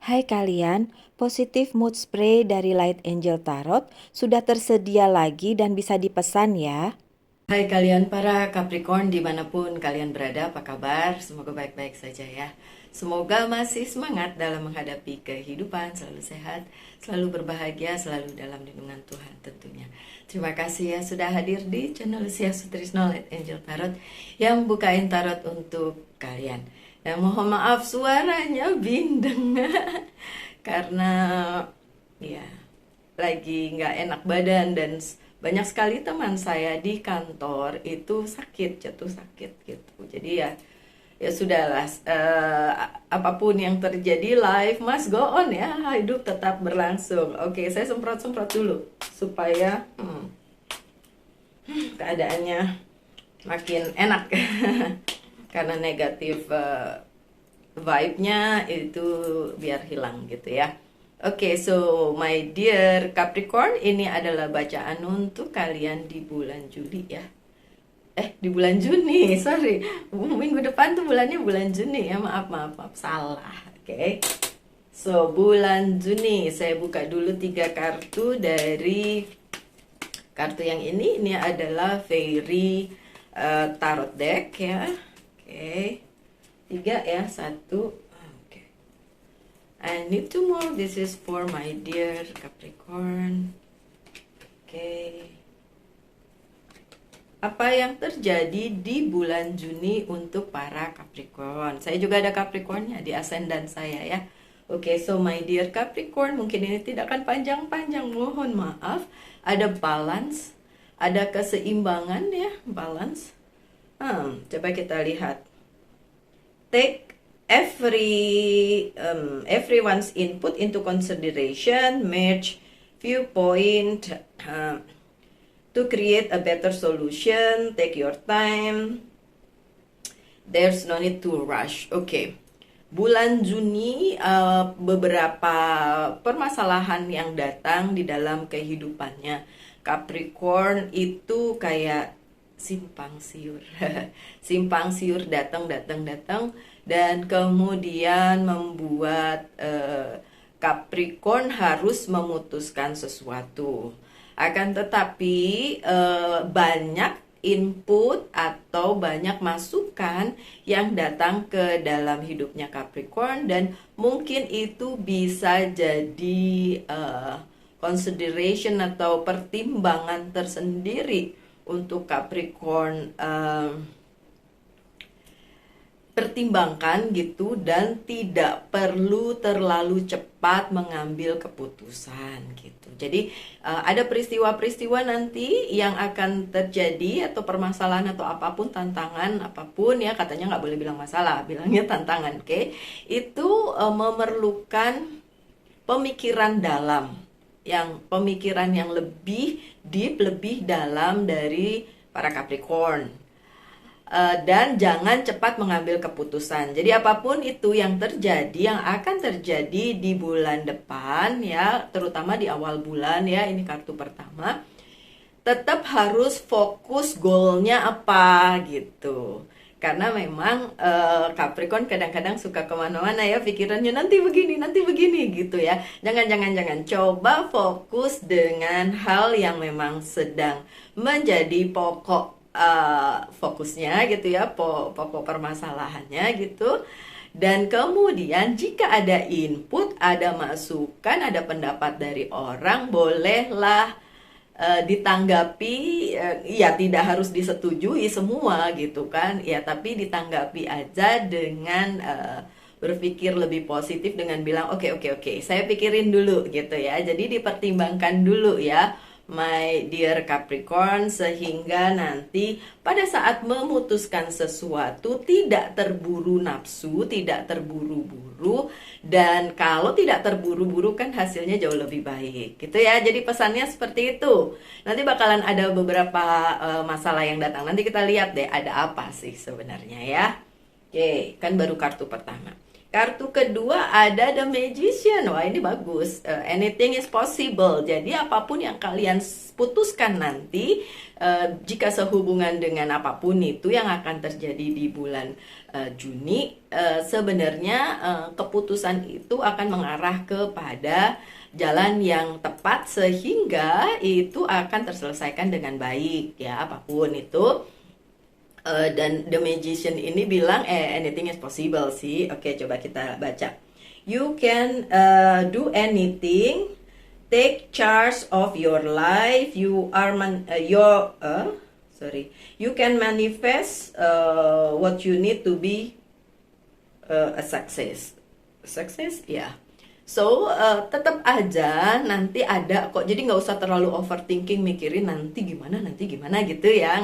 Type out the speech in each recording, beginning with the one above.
Hai kalian, positif mood spray dari Light Angel Tarot sudah tersedia lagi dan bisa dipesan ya. Hai kalian para Capricorn dimanapun kalian berada, apa kabar? Semoga baik-baik saja ya. Semoga masih semangat dalam menghadapi kehidupan, selalu sehat, selalu berbahagia, selalu dalam lindungan Tuhan tentunya. Terima kasih ya sudah hadir di channel Sia Sutrisno Light Angel Tarot yang bukain tarot untuk kalian. Dan mohon maaf suaranya bindeng karena ya lagi nggak enak badan dan banyak sekali teman saya di kantor itu sakit, jatuh sakit gitu. Jadi ya sudahlah, apapun yang terjadi, life must go on ya, hidup tetap berlangsung. Oke, saya semprot-semprot dulu supaya keadaannya makin enak karena negatif vibe-nya itu biar hilang gitu ya. Oke, so my dear Capricorn, ini adalah bacaan untuk kalian di bulan Juli ya. Di bulan Juni, sorry. Minggu depan tuh bulannya bulan Juni ya, maaf, salah. Oke. So, bulan Juni, saya buka dulu 3 kartu dari kartu yang ini adalah Fairy Tarot Deck ya. Oke. 3 ya, 1. I need two more. This is for my dear Capricorn. Oke. Apa yang terjadi di bulan Juni untuk para Capricorn? Saya juga ada Capricornnya di ascendant saya ya. Oke, so my dear Capricorn, mungkin ini tidak akan panjang-panjang, mohon maaf. Ada balance, ada keseimbangan ya, balance. Coba kita lihat. Take everyone's input into consideration, merge viewpoint to create a better solution. Take your time. There's no need to rush. Okay. Bulan Juni beberapa permasalahan yang datang di dalam kehidupannya Capricorn itu kayak simpang siur simpang siur datang dan kemudian membuat Capricorn harus memutuskan sesuatu. Akan tetapi banyak input atau banyak masukan yang datang ke dalam hidupnya Capricorn dan mungkin itu bisa jadi consideration atau pertimbangan tersendiri untuk Capricorn pertimbangkan gitu, dan tidak perlu terlalu cepat mengambil keputusan gitu. Jadi ada peristiwa-peristiwa nanti yang akan terjadi atau permasalahan atau apapun, tantangan apapun ya, katanya nggak boleh bilang masalah, bilangnya tantangan, oke? Itu memerlukan pemikiran dalam, pemikiran yang lebih deep, lebih dalam dari para Capricorn. Dan jangan cepat mengambil keputusan. Jadi apapun itu yang terjadi, yang akan terjadi di bulan depan ya, terutama di awal bulan ya, ini kartu pertama, tetap harus fokus goalnya apa gitu. Karena memang Capricorn kadang-kadang suka kemana-mana ya, pikirannya nanti begini gitu ya. Jangan. Coba fokus dengan hal yang memang sedang menjadi pokok fokusnya gitu ya, pokok permasalahannya gitu. Dan kemudian jika ada input, ada masukan, ada pendapat dari orang, bolehlah ditanggapi, ya tidak harus disetujui semua gitu kan ya, tapi ditanggapi aja dengan berpikir lebih positif dengan bilang oke, saya pikirin dulu gitu ya. Jadi dipertimbangkan dulu ya my dear Capricorn, sehingga nanti pada saat memutuskan sesuatu tidak terburu nafsu, tidak terburu-buru, dan kalau tidak terburu-buru kan hasilnya jauh lebih baik gitu ya. Jadi pesannya seperti itu. Nanti bakalan ada beberapa masalah yang datang, nanti kita lihat deh ada apa sih sebenarnya ya. Oke, kan baru kartu pertama. Kartu kedua ada The Magician. Wah, ini bagus. Anything is possible. Jadi apapun yang kalian putuskan nanti, jika sehubungan dengan apapun itu yang akan terjadi di bulan Juni, sebenarnya keputusan itu akan mengarah kepada jalan yang tepat sehingga itu akan terselesaikan dengan baik ya, apapun itu. Dan The Magician ini bilang anything is possible sih. Oke, coba kita baca. You can do anything, take charge of your life. You can manifest what you need to be a success. Success, ya. So, tetap aja nanti ada kok. Jadi nggak usah terlalu overthinking mikirin nanti gimana gitu ya.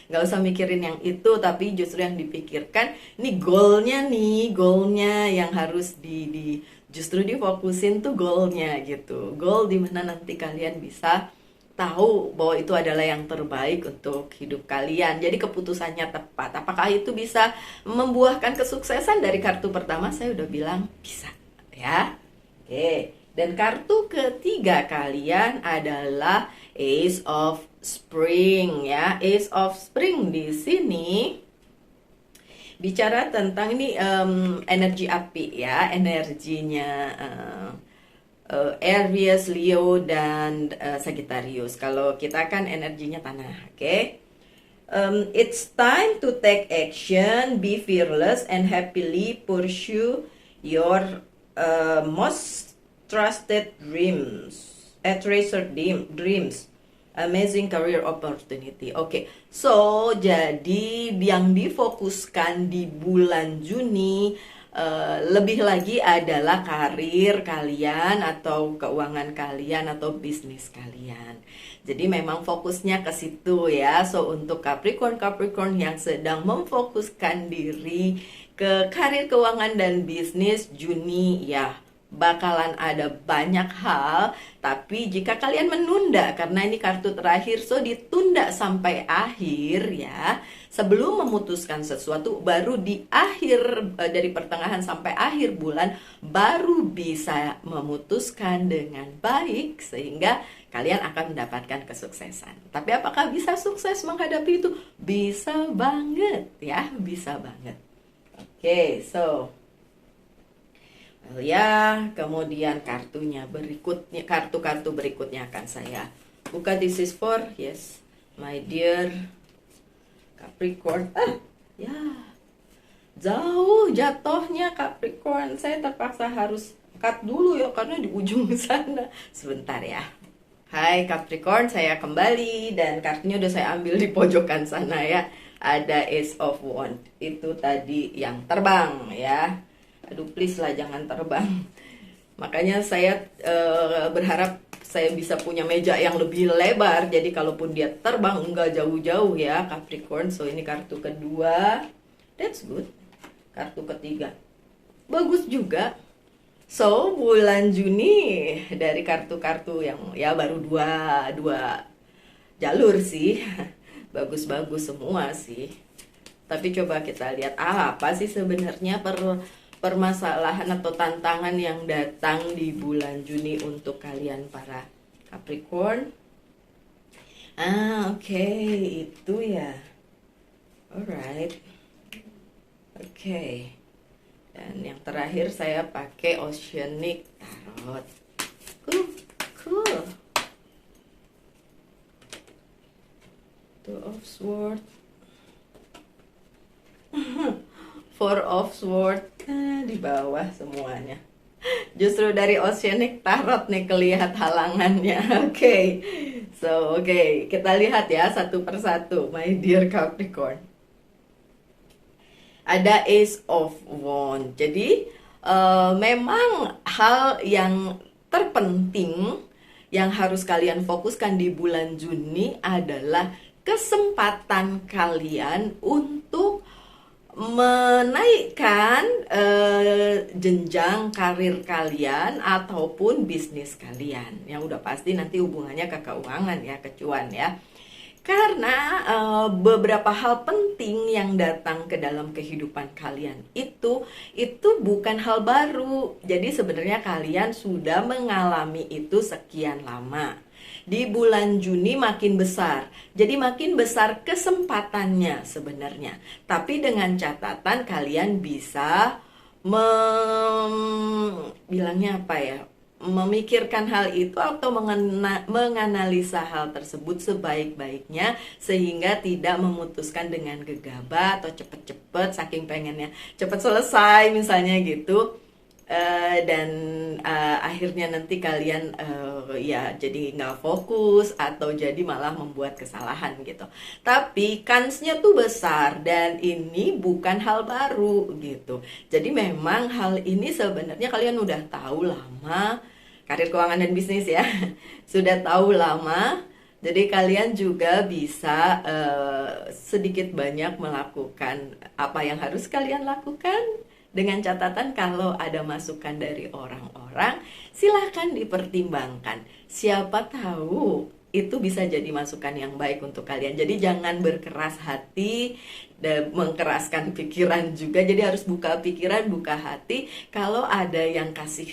Nggak usah mikirin yang itu, tapi justru yang dipikirkan ini goalnya yang harus justru difokusin tuh goalnya gitu. Goal dimana nanti kalian bisa tahu bahwa itu adalah yang terbaik untuk hidup kalian. Jadi keputusannya tepat. Apakah itu bisa membuahkan kesuksesan? Dari kartu pertama saya udah bilang bisa ya. Oke, dan kartu ketiga kalian adalah Ace of Spring ya. Ace of Spring di sini bicara tentang ini energi api ya, energinya Aries, Leo, dan Sagittarius. Kalau kita kan energinya tanah, oke? It's time to take action, be fearless, and happily pursue your most trusted treasured dreams, amazing career opportunity. Oke, so jadi yang difokuskan di bulan Juni lebih lagi adalah karir kalian atau keuangan kalian atau bisnis kalian. Jadi memang fokusnya ke situ ya. So untuk Capricorn yang sedang memfokuskan diri ke karir, keuangan, dan bisnis, Juni ya bakalan ada banyak hal. Tapi jika kalian menunda, karena ini kartu terakhir, so ditunda sampai akhir ya, sebelum memutuskan sesuatu, baru di akhir dari pertengahan sampai akhir bulan baru bisa memutuskan dengan baik sehingga kalian akan mendapatkan kesuksesan. Tapi apakah bisa sukses menghadapi itu? Bisa banget ya, bisa banget. Oke, so ya, kemudian kartunya berikutnya, kartu-kartu berikutnya akan saya buka. This is for, yes, my dear Capricorn. Ya, jauh jatuhnya Capricorn. Saya terpaksa harus cut dulu ya, karena di ujung sana. Sebentar ya. Hai Capricorn, saya kembali dan kartunya udah saya ambil di pojokan sana ya. Ada Ace of Wands, itu tadi yang terbang ya. Aduh, please lah jangan terbang. Makanya saya berharap saya bisa punya meja yang lebih lebar. Jadi kalaupun dia terbang enggak jauh-jauh ya Capricorn. So ini kartu kedua. That's good. Kartu ketiga. Bagus juga. So bulan Juni dari kartu-kartu yang ya baru dua jalur sih. Bagus-bagus semua sih. Tapi coba kita lihat apa sih sebenarnya permasalahan atau tantangan yang datang di bulan Juni untuk kalian para Capricorn. Oke, itu ya. Alright. Oke. Dan yang terakhir saya pakai Oceanic Tarot. Cool. Two of Swords. Four of Swords di bawah semuanya. Justru dari Oceanic Tarot nih kelihatan halangannya. Oke. So, kita lihat ya satu persatu, my dear Capricorn. Ada Ace of Wands. Jadi, memang hal yang terpenting yang harus kalian fokuskan di bulan Juni adalah kesempatan kalian untuk menaikkan jenjang karir kalian ataupun bisnis kalian yang udah pasti nanti hubungannya ke keuangan ya, ke cuan ya. Karena beberapa hal penting yang datang ke dalam kehidupan kalian itu bukan hal baru. Jadi sebenarnya kalian sudah mengalami itu sekian lama. Di bulan Juni makin besar. Jadi makin besar kesempatannya sebenarnya. Tapi dengan catatan kalian bisa bilangnya apa ya? Memikirkan hal itu atau menganalisa hal tersebut sebaik-baiknya sehingga tidak memutuskan dengan gegabah atau cepet-cepet saking pengennya cepet selesai misalnya gitu. Dan akhirnya nanti kalian ya jadi nggak fokus atau jadi malah membuat kesalahan gitu. Tapi kansnya tuh besar dan ini bukan hal baru gitu. Jadi memang hal ini sebenarnya kalian udah tahu lama, karir keuangan dan bisnis ya sudah tahu lama. Jadi kalian juga bisa sedikit banyak melakukan apa yang harus kalian lakukan. Dengan catatan kalau ada masukan dari orang-orang, silahkan dipertimbangkan. Siapa tahu itu bisa jadi masukan yang baik untuk kalian. Jadi jangan berkeras hati dan mengkeraskan pikiran juga. Jadi harus buka pikiran, buka hati. Kalau ada yang kasih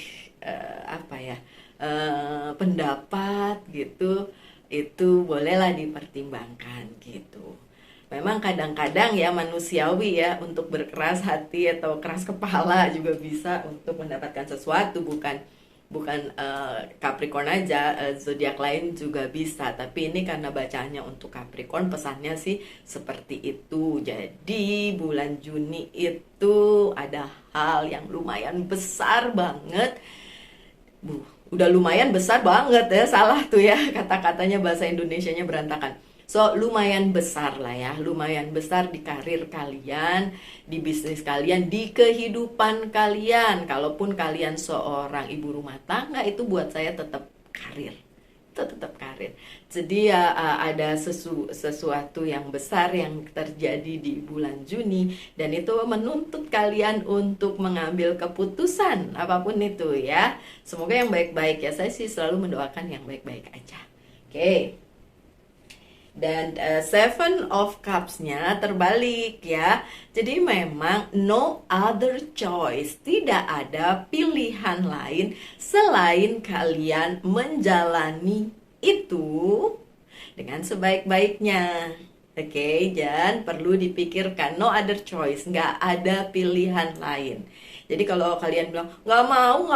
pendapat gitu, itu bolehlah dipertimbangkan gitu. Memang kadang-kadang ya manusiawi ya untuk berkeras hati atau keras kepala juga bisa untuk mendapatkan sesuatu, bukan Capricorn aja, zodiak lain juga bisa. Tapi ini karena bacaannya untuk Capricorn, pesannya sih seperti itu. Jadi bulan Juni itu ada hal yang lumayan besar banget. Udah lumayan besar banget ya, salah tuh ya kata-katanya, bahasa Indonesianya berantakan. So, lumayan besar lah ya, lumayan besar di karir kalian, di bisnis kalian, di kehidupan kalian. Kalaupun kalian seorang ibu rumah tangga, itu buat saya tetap karir. Itu tetap karir. Jadi ya ada sesuatu yang besar yang terjadi di bulan Juni, dan itu menuntut kalian untuk mengambil keputusan, apapun itu ya. Semoga yang baik-baik ya, saya sih selalu mendoakan yang baik-baik aja. Oke. Dan Seven of Cups-nya terbalik ya. Jadi memang no other choice. Tidak ada pilihan lain selain kalian menjalani itu dengan sebaik-baiknya. Oke, dan perlu dipikirkan, no other choice, nggak ada pilihan lain. Jadi kalau kalian bilang nggak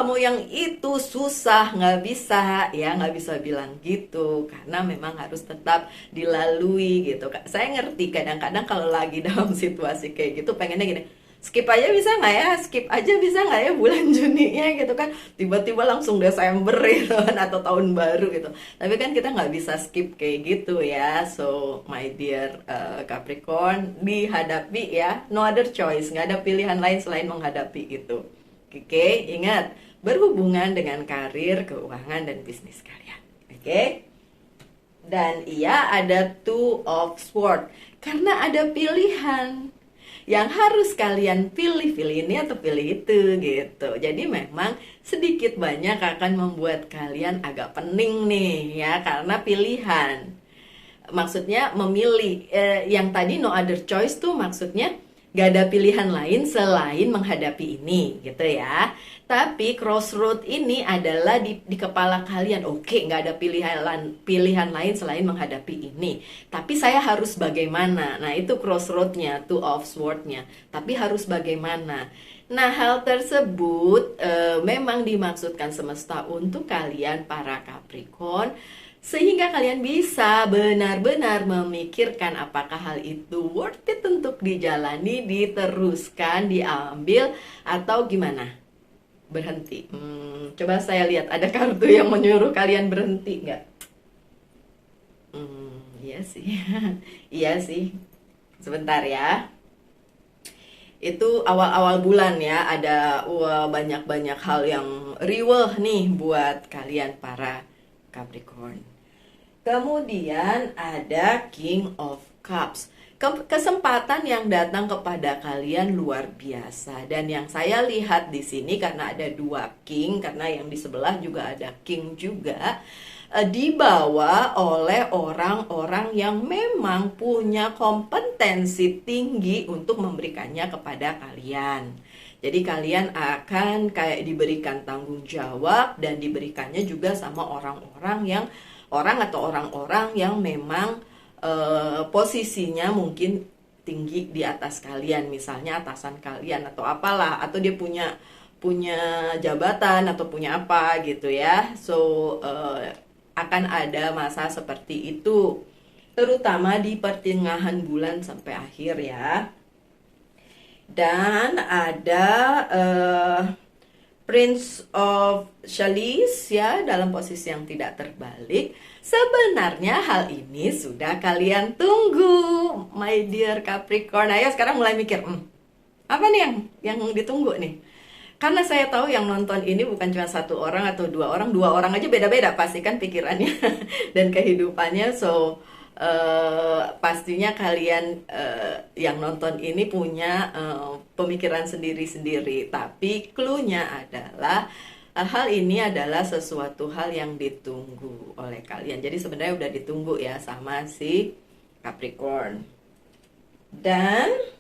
mau yang itu, susah, nggak bisa, ya nggak bisa bilang gitu, karena memang harus tetap dilalui gitu. Saya ngerti kadang-kadang kalau lagi dalam situasi kayak gitu pengennya gini, skip aja bisa nggak ya, skip aja bisa nggak ya bulan Juninya gitu kan, tiba-tiba langsung Desember gitu kan, atau tahun baru gitu. Tapi kan kita nggak bisa skip kayak gitu ya. So my dear Capricorn, dihadapi ya, no other choice, nggak ada pilihan lain selain menghadapi itu. Oke, ingat, berhubungan dengan karir, keuangan, dan bisnis kalian. Oke. Dan iya, ada Two of Swords, karena ada pilihan yang harus kalian pilih ini atau pilih itu gitu. Jadi memang sedikit banyak akan membuat kalian agak pening nih ya, karena pilihan. Maksudnya memilih, yang tadi no other choice tuh maksudnya gak ada pilihan lain selain menghadapi ini gitu ya. Tapi crossroad ini adalah di kepala kalian. Oke, gak ada pilihan lain selain menghadapi ini. Tapi saya harus bagaimana? Nah itu crossroadnya, Two of Swords-nya. Tapi harus bagaimana? Nah hal tersebut memang dimaksudkan semesta untuk kalian para Capricorn, sehingga kalian bisa benar-benar memikirkan apakah hal itu worth it untuk dijalani, diteruskan, diambil, atau gimana? Berhenti. Coba saya lihat, ada kartu yang menyuruh kalian berhenti nggak? Iya sih. Iya sih. Sebentar ya. Itu awal-awal bulan ya, ada banyak-banyak hal yang riweh nih buat kalian para Capricorn. Kemudian ada King of Cups. Kesempatan yang datang kepada kalian luar biasa. Dan yang saya lihat di sini karena ada dua king, karena yang di sebelah juga ada king juga. dibawa oleh orang-orang yang memang punya kompetensi tinggi untuk memberikannya kepada kalian. Jadi kalian akan kayak diberikan tanggung jawab dan diberikannya juga sama orang-orang yang memang posisinya mungkin tinggi di atas kalian, misalnya atasan kalian atau apalah, atau dia punya punya jabatan atau punya apa gitu ya. So akan ada masa seperti itu, terutama di pertengahan bulan sampai akhir ya. Dan ada Prince of Chalice ya dalam posisi yang tidak terbalik. Sebenarnya hal ini sudah kalian tunggu, my dear Capricorn. Ayo sekarang mulai mikir, apa nih yang ditunggu nih? Karena saya tahu yang nonton ini bukan cuma satu orang atau dua orang aja beda-beda pasti kan pikirannya dan kehidupannya. So pastinya kalian yang nonton ini punya pemikiran sendiri-sendiri. Tapi clue-nya adalah hal ini adalah sesuatu hal yang ditunggu oleh kalian. Jadi sebenarnya udah ditunggu ya sama si Capricorn. Dan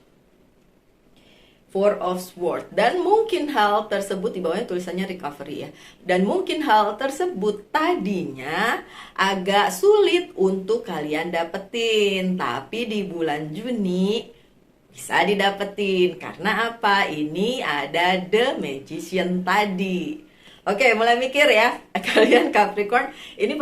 Four of Swords, dan mungkin hal tersebut di bawahnya tulisannya recovery ya. Dan mungkin hal tersebut tadinya agak sulit untuk kalian dapetin, tapi di bulan Juni bisa didapetin. Karena apa? Ini ada The Magician tadi. Oke, mulai mikir ya kalian Capricorn, ini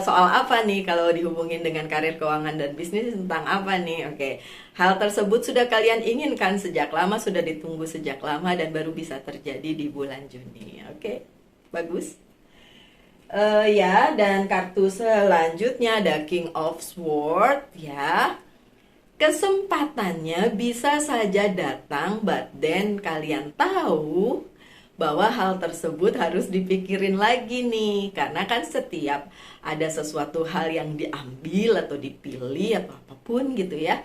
soal apa nih kalau dihubungin dengan karir, keuangan, dan bisnis, tentang apa nih? Oke, hal tersebut sudah kalian inginkan sejak lama, sudah ditunggu sejak lama, dan baru bisa terjadi di bulan Juni. Oke, bagus. Ya, dan kartu selanjutnya ada King of Swords ya. Kesempatannya bisa saja datang, but then kalian tahu bahwa hal tersebut harus dipikirin lagi nih. Karena kan setiap ada sesuatu hal yang diambil atau dipilih atau apapun gitu ya,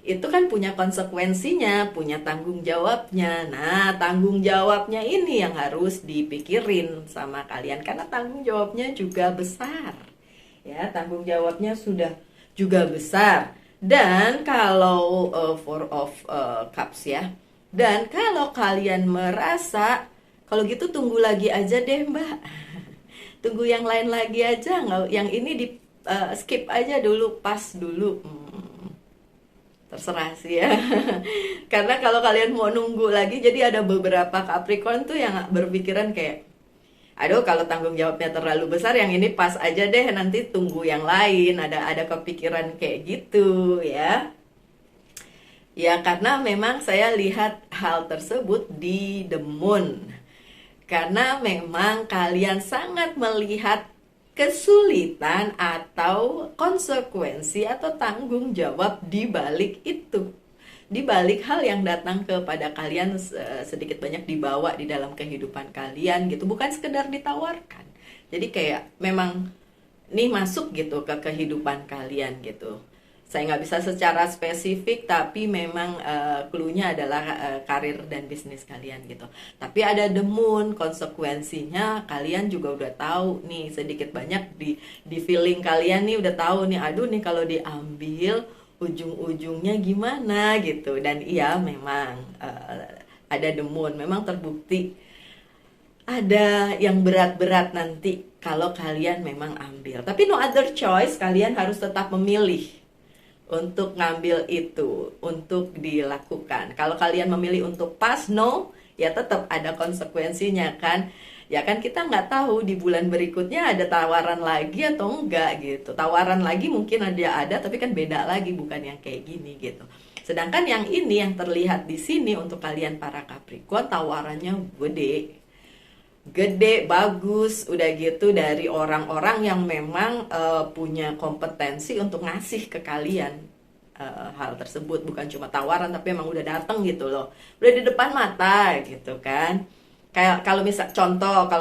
itu kan punya konsekuensinya, punya tanggung jawabnya. Nah, tanggung jawabnya ini yang harus dipikirin sama kalian, karena tanggung jawabnya juga besar. Ya, tanggung jawabnya sudah juga besar. Dan kalau Four of Cups ya. Dan kalau kalian merasa kalau gitu tunggu lagi aja deh Mbak, tunggu yang lain lagi aja, nggak, yang ini di skip aja dulu, pas dulu. Terserah sih ya. Karena kalau kalian mau nunggu lagi, jadi ada beberapa Capricorn tuh yang berpikiran kayak, aduh kalau tanggung jawabnya terlalu besar, yang ini pas aja deh, nanti tunggu yang lain. Ada kepikiran kayak gitu ya. Ya karena memang saya lihat hal tersebut di The Moon. Karena memang kalian sangat melihat kesulitan atau konsekuensi atau tanggung jawab di balik itu. Di balik hal yang datang kepada kalian sedikit banyak dibawa di dalam kehidupan kalian gitu. Bukan sekedar ditawarkan. Jadi kayak memang nih masuk gitu ke kehidupan kalian gitu. Saya nggak bisa secara spesifik, tapi memang clue-nya adalah karir dan bisnis kalian gitu. Tapi ada The Moon, konsekuensinya kalian juga udah tahu nih, sedikit banyak di feeling kalian nih udah tahu nih, aduh nih kalau diambil ujung-ujungnya gimana gitu. Dan iya memang ada The Moon, memang terbukti ada yang berat-berat nanti kalau kalian memang ambil. Tapi no other choice, kalian harus tetap memilih untuk ngambil itu, untuk dilakukan. Kalau kalian memilih untuk pass, no, ya tetap ada konsekuensinya kan. Ya kan kita nggak tahu di bulan berikutnya ada tawaran lagi atau enggak gitu. Tawaran lagi mungkin ada, tapi kan beda lagi, bukan yang kayak gini gitu. Sedangkan yang ini yang terlihat di sini untuk kalian para Capricorn, tawarannya gede, bagus, udah gitu dari orang-orang yang memang punya kompetensi untuk ngasih ke kalian hal tersebut. Bukan cuma tawaran, tapi emang udah dateng gitu loh, udah di depan mata gitu kan. Kayak kalau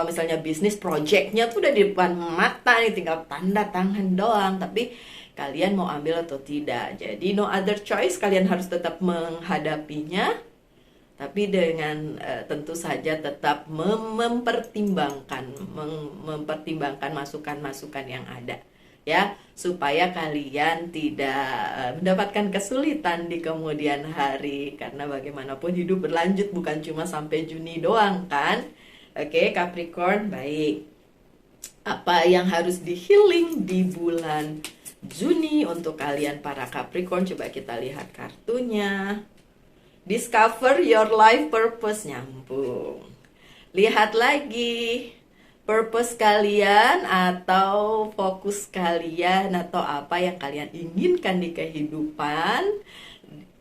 misalnya bisnis projectnya tuh udah di depan mata nih, tinggal tanda tangan doang, tapi kalian mau ambil atau tidak. Jadi no other choice, kalian harus tetap menghadapinya tapi dengan tentu saja tetap mempertimbangkan masukan-masukan yang ada, ya, supaya kalian tidak mendapatkan kesulitan di kemudian hari, karena bagaimanapun hidup berlanjut, bukan cuma sampai Juni doang kan. Oke, Capricorn, baik. Apa yang harus di healing di bulan Juni untuk kalian para Capricorn? Coba kita lihat kartunya. Discover your life purpose, nyambung. Lihat lagi purpose kalian atau fokus kalian atau apa yang kalian inginkan di kehidupan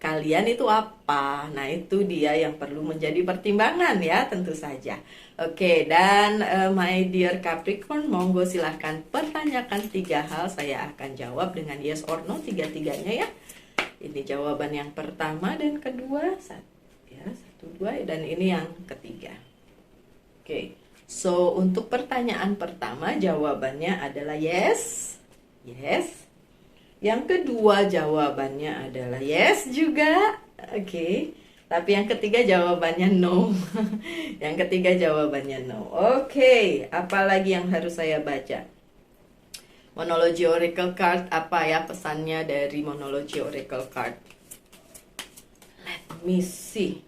kalian itu apa. Nah, itu dia yang perlu menjadi pertimbangan ya, tentu saja. Oke, dan my dear Capricorn, monggo silahkan pertanyakan 3 hal, saya akan jawab dengan yes or no tiga-tiganya ya. Ini jawaban yang pertama dan kedua, satu, dua, dan ini yang ketiga. Oke, so untuk pertanyaan pertama jawabannya adalah yes, yes. Yang kedua jawabannya adalah yes juga, oke. Tapi yang ketiga jawabannya no. Yang ketiga jawabannya no. Oke, apalagi yang harus saya baca? Monology Oracle Card, apa ya pesannya dari Monology Oracle Card? Let me see.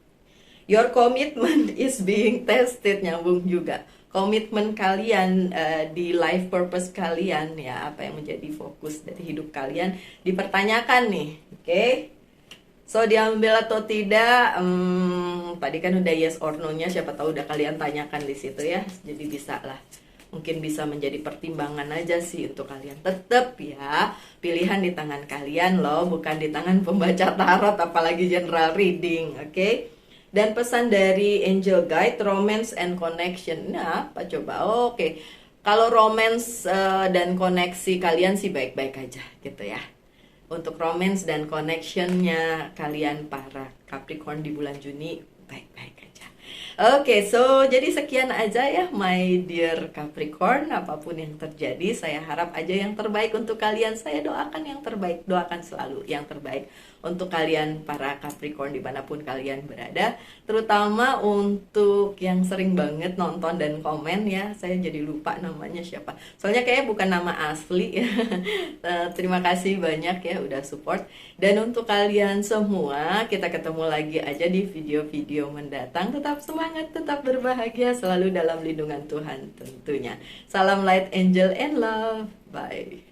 Your commitment is being tested, nyambung juga. Komitmen kalian di life purpose kalian, ya, apa yang menjadi fokus dari hidup kalian dipertanyakan nih, oke? So, diambil atau tidak, tadi kan udah yes or no-nya, siapa tahu udah kalian tanyakan di situ ya, jadi bisa lah. Mungkin bisa menjadi pertimbangan aja sih untuk kalian. Tetap ya, pilihan di tangan kalian loh, bukan di tangan pembaca tarot, apalagi general reading, oke? Dan pesan dari Angel Guide, romance and connection. Nah, apa coba? Oke. Kalau romance dan koneksi kalian sih baik-baik aja gitu ya. Untuk romance dan connectionnya kalian para Capricorn di bulan Juni baik-baik aja. Oke, so jadi sekian aja ya my dear Capricorn. Apapun yang terjadi, saya harap aja yang terbaik untuk kalian. Saya doakan yang terbaik, doakan selalu yang terbaik untuk kalian para Capricorn dimanapun kalian berada. Terutama untuk yang sering banget nonton dan komen ya, saya jadi lupa namanya siapa. Soalnya kayaknya bukan nama asli ya. Terima kasih banyak ya udah support. Dan untuk kalian semua, kita ketemu lagi aja di video-video mendatang. Tetap semangat, tetap berbahagia, selalu dalam lindungan Tuhan tentunya. Salam light, angel, and love. Bye.